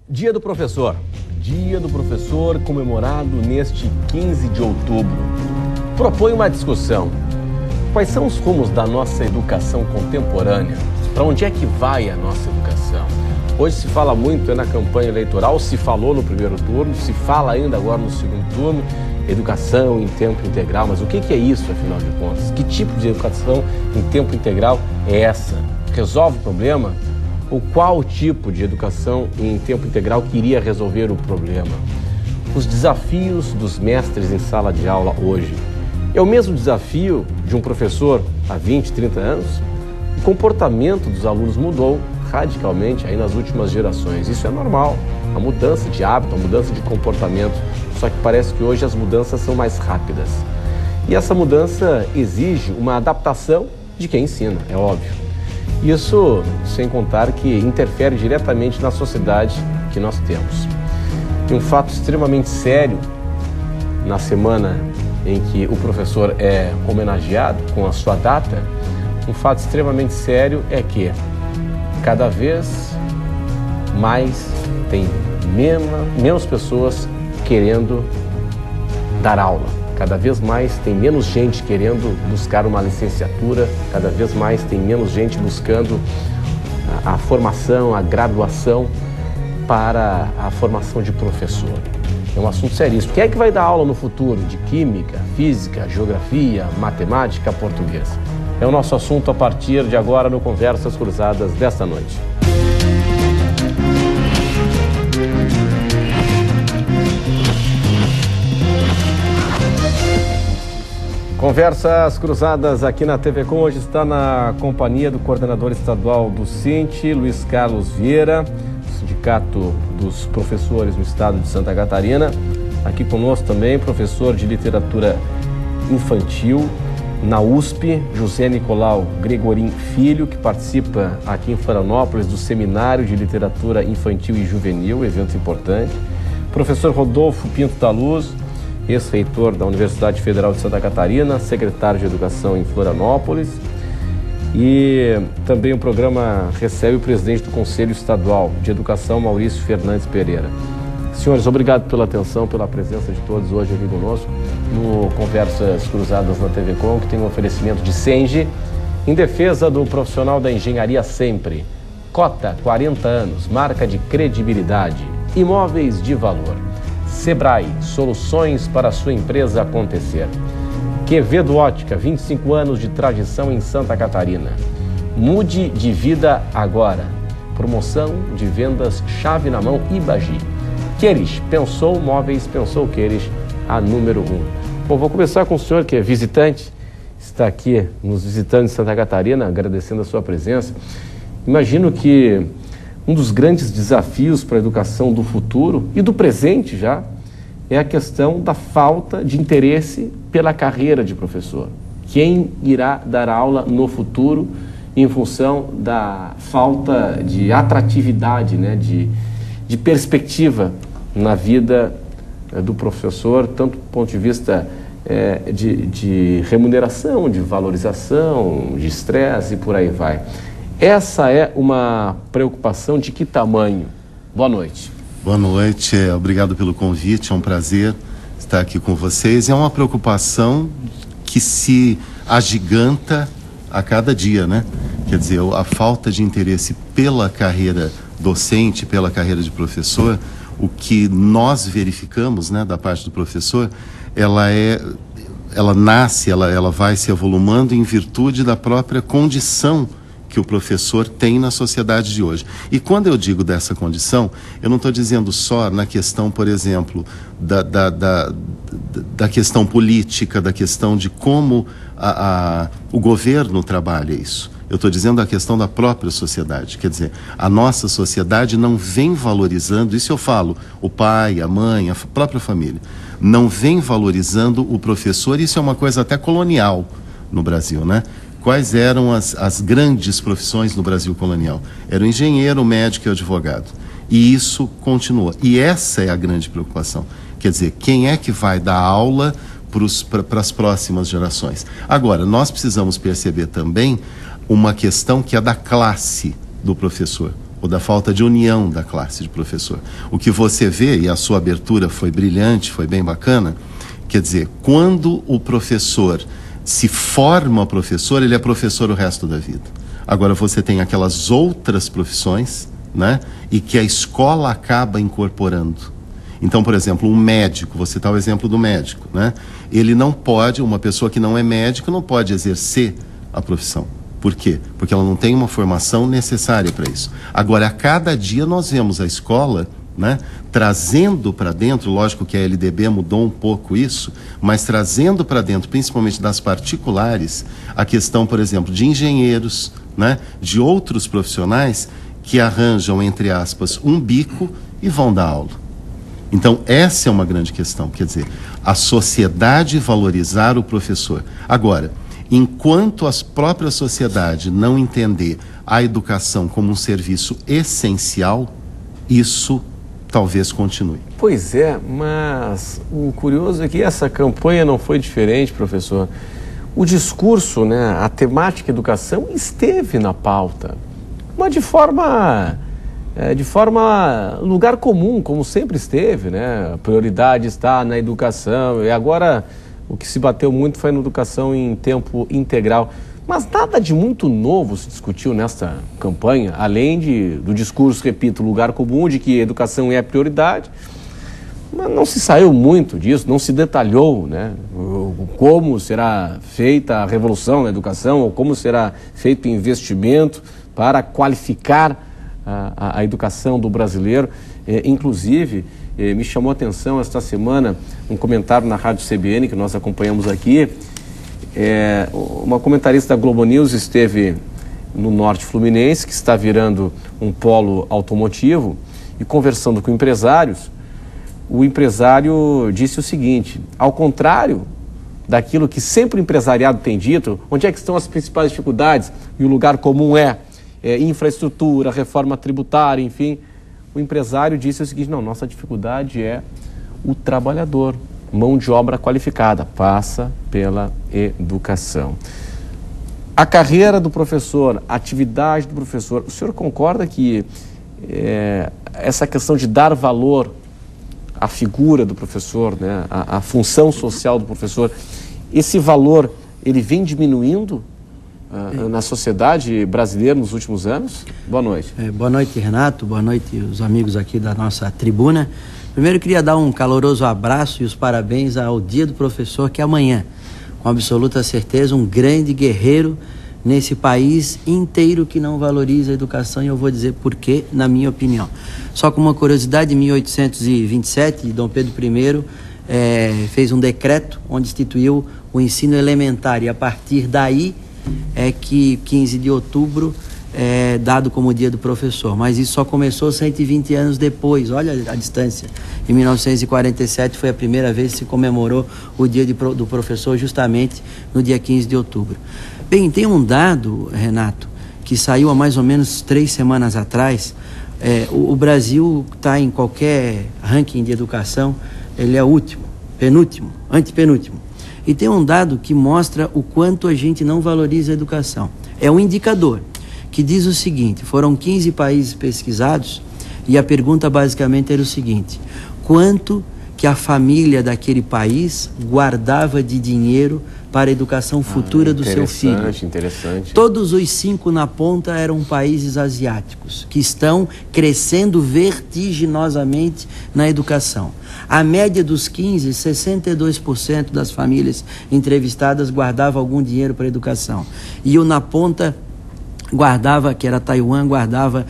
Dia do Professor. Dia do Professor comemorado neste 15 de outubro. Propõe uma discussão. Quais são os rumos da nossa educação contemporânea? Para onde é que vai a nossa educação? Hoje se fala muito na campanha eleitoral, se falou no primeiro turno, se fala ainda agora no segundo turno, educação em tempo integral. Mas o que é isso, afinal de contas? Que tipo de educação em tempo integral é essa? Resolve o problema? Ou qual tipo de educação em tempo integral que iria resolver o problema? Os desafios dos mestres em sala de aula hoje. É o mesmo desafio de um professor há 20, 30 anos? O comportamento dos alunos mudou radicalmente aí nas últimas gerações. Isso é normal, a mudança de hábito, a mudança de comportamento. Só que parece que hoje as mudanças são mais rápidas. E essa mudança exige uma adaptação de quem ensina, é óbvio. Isso sem contar que interfere diretamente na sociedade que nós temos. E um fato extremamente sério na semana em que o professor é homenageado com a sua data, um fato extremamente sério é que cada vez mais tem menos pessoas querendo dar aula. Cada vez mais tem menos gente querendo buscar uma licenciatura, cada vez mais tem menos gente buscando a formação, a graduação para a formação de professor. É um assunto seríssimo. Quem é que vai dar aula no futuro de química, física, geografia, matemática, português? É o nosso assunto a partir de agora no Conversas Cruzadas desta noite. Conversas Cruzadas aqui na TV Com hoje está na companhia do coordenador estadual do SINT, Luiz Carlos Vieira, Sindicato dos Professores no Estado de Santa Catarina. Aqui conosco também, professor de literatura infantil na USP, José Nicolau Gregorim Filho, que participa aqui em Florianópolis do Seminário de Literatura Infantil e Juvenil, evento importante. Professor Rodolfo Pinto da Luz, ex-reitor da Universidade Federal de Santa Catarina, secretário de Educação em Florianópolis. E também o programa recebe o presidente do Conselho Estadual de Educação, Maurício Fernandes Pereira. Senhores, obrigado pela atenção, pela presença de todos hoje aqui conosco no Conversas Cruzadas na TV Com, que tem um oferecimento de Senge, em defesa do profissional da engenharia sempre. Cota, 40 anos, marca de credibilidade, imóveis de valor. Sebrae, soluções para a sua empresa acontecer. Quevedo Ótica, 25 anos de tradição em Santa Catarina. Mude de vida agora. Promoção de vendas chave na mão Ibagi. Queires, pensou móveis, pensou Queires, a número 1. Bom, vou começar com o senhor que é visitante, está aqui nos visitando em Santa Catarina, agradecendo a sua presença. Imagino que um dos grandes desafios para a educação do futuro e do presente já é a questão da falta de interesse pela carreira de professor. Quem irá dar aula no futuro em função da falta de atratividade, né, de perspectiva na vida do professor, tanto do ponto de vista de remuneração, de valorização, de estresse e por aí vai. Essa é uma preocupação de que tamanho? Boa noite. Boa noite, obrigado pelo convite, é um prazer estar aqui com vocês. É uma preocupação que se agiganta a cada dia, né? Quer dizer, a falta de interesse pela carreira docente, pela carreira de professor, o que nós verificamos, né, da parte do professor, ela nasce, ela vai se avolumando em virtude da própria condição que o professor tem na sociedade de hoje. E quando eu digo dessa condição, eu não estou dizendo só na questão, por exemplo, da questão política, da questão de como o governo trabalha isso. Eu estou dizendo a questão da própria sociedade. Quer dizer, a nossa sociedade não vem valorizando, isso eu falo, o pai, a mãe, a própria família, não vem valorizando o professor. Isso é uma coisa até colonial no Brasil, né? Quais eram as grandes profissões no Brasil colonial? Era o engenheiro, o médico e o advogado. E isso continua. E essa é a grande preocupação. Quer dizer, quem é que vai dar aula para as próximas gerações? Agora, nós precisamos perceber também uma questão que é da classe do professor. ou da falta de união da classe de professor. O que você vê, e a sua abertura foi brilhante, foi bem bacana, quer dizer, quando o professor se forma professor, ele é professor o resto da vida. Agora você tem aquelas outras profissões, né, e que a escola acaba incorporando. Então, por exemplo, um médico, você está o exemplo do médico, né? Ele não pode, uma pessoa que não é médico não pode exercer a profissão. Por quê? Porque ela não tem uma formação necessária para isso. Agora, a cada dia nós vemos a escola, né, trazendo para dentro, lógico que a LDB mudou um pouco isso, mas trazendo para dentro, principalmente das particulares, a questão, por exemplo, de engenheiros, né, de outros profissionais que arranjam, entre aspas, um bico e vão dar aula. Então, essa é uma grande questão, quer dizer, a sociedade valorizar o professor. Agora, enquanto a própria sociedade não entender a educação como um serviço essencial, isso talvez continue. Pois é, mas o curioso é que essa campanha não foi diferente, professor. O discurso, né, a temática educação esteve na pauta, mas de forma lugar comum, como sempre esteve, né? A prioridade está na educação, e agora o que se bateu muito foi na educação em tempo integral. Mas nada de muito novo se discutiu nesta campanha, além do discurso, repito, lugar comum de que a educação é a prioridade, mas não se saiu muito disso, não se detalhou, né, como será feita a revolução na educação, ou como será feito o investimento para qualificar a educação do brasileiro. Inclusive, me chamou a atenção esta semana um comentário na Rádio CBN que nós acompanhamos aqui. Uma comentarista da Globo News esteve no norte fluminense, que está virando um polo automotivo, e conversando com empresários, o empresário disse o seguinte: ao contrário daquilo que sempre o empresariado tem dito, onde é que estão as principais dificuldades? E o lugar comum é infraestrutura, reforma tributária, enfim. O empresário disse o seguinte: não, nossa dificuldade é o trabalhador, mão de obra qualificada, passa pela educação. A carreira do professor, a atividade do professor, o senhor concorda que essa questão de dar valor à figura do professor, né, à função social do professor, esse valor, ele vem diminuindo na sociedade brasileira nos últimos anos? Boa noite. Boa noite, Renato. Boa noite, os amigos aqui da nossa tribuna. Primeiro, eu queria dar um caloroso abraço e os parabéns ao Dia do Professor, que é amanhã. Com absoluta certeza, um grande guerreiro nesse país inteiro que não valoriza a educação, e eu vou dizer por quê, na minha opinião. Só com uma curiosidade, em 1827, Dom Pedro I fez um decreto onde instituiu o ensino elementar, e a partir daí é que 15 de outubro é dado como Dia do Professor, mas isso só começou 120 anos depois. Olha a distância. Em 1947 foi a primeira vez que se comemorou o Dia do Professor, justamente no dia 15 de outubro. Bem, tem um dado, Renato, que saiu há mais ou menos 3 semanas atrás. O Brasil está em qualquer ranking de educação, ele é o último, penúltimo, antepenúltimo. E tem um dado que mostra o quanto a gente não valoriza a educação. É um indicador que diz o seguinte: foram 15 países pesquisados e a pergunta basicamente era o seguinte: quanto que a família daquele país guardava de dinheiro para a educação futura do seu filho? Interessante. Todos os 5 na ponta eram países asiáticos, que estão crescendo vertiginosamente na educação. A média dos 15, 62% das famílias entrevistadas guardava algum dinheiro para a educação. E o na ponta guardava, que era Taiwan, guardava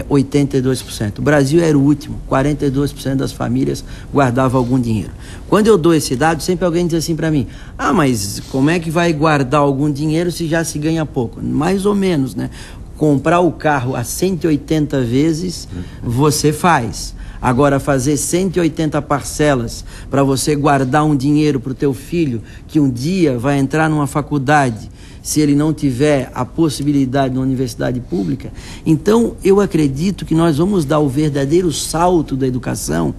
82%. O Brasil era o último, 42% das famílias guardavam algum dinheiro. Quando eu dou esse dado, sempre alguém diz assim para mim: ah, mas como é que vai guardar algum dinheiro se já se ganha pouco? Mais ou menos, né? Comprar o carro a 180 vezes, você faz. Agora, fazer 180 parcelas para você guardar um dinheiro para o teu filho, que um dia vai entrar numa faculdade, se ele não tiver a possibilidade de uma universidade pública. Então, eu acredito que nós vamos dar o verdadeiro salto da educação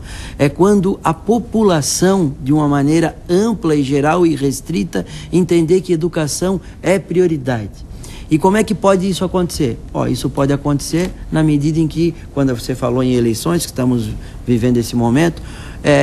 quando a população, de uma maneira ampla e geral e restrita, entender que educação é prioridade. E como é que pode isso acontecer? Isso pode acontecer na medida em que, quando você falou em eleições, que estamos vivendo esse momento,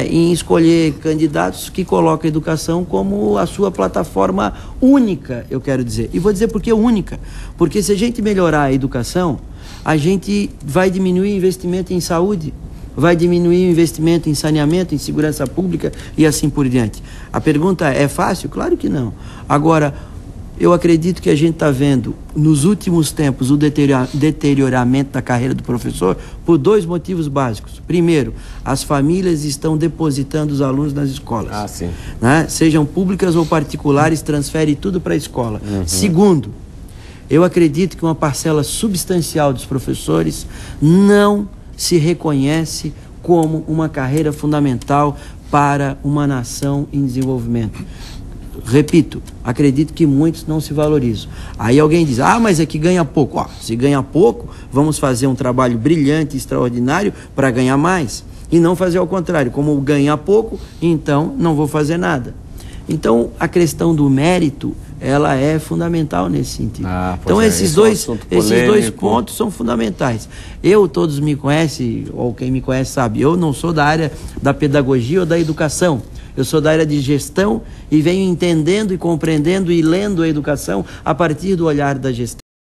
em escolher candidatos que colocam a educação como a sua plataforma única, eu quero dizer. E vou dizer por que única. Porque se a gente melhorar a educação, a gente vai diminuir o investimento em saúde, vai diminuir o investimento em saneamento, em segurança pública e assim por diante. A pergunta é fácil? Claro que não. Agora, eu acredito que a gente está vendo, nos últimos tempos, o deterioramento da carreira do professor por 2 motivos básicos. Primeiro, as famílias estão depositando os alunos nas escolas. Sim. Né? Sejam públicas ou particulares, transferem tudo para a escola. Segundo, eu acredito que uma parcela substancial dos professores não se reconhece como uma carreira fundamental para uma nação em desenvolvimento. Repito, acredito que muitos não se valorizam. Aí alguém diz, mas é que ganha pouco. Se ganha pouco, vamos fazer um trabalho brilhante, extraordinário para ganhar mais. E não fazer ao contrário, como ganha pouco, então não vou fazer nada. Então, a questão do mérito, ela é fundamental nesse sentido. Então, esses dois pontos são fundamentais. Todos me conhecem, ou quem me conhece sabe, eu não sou da área da pedagogia ou da educação. Eu sou da área de gestão e venho entendendo e compreendendo e lendo a educação a partir do olhar da gestão.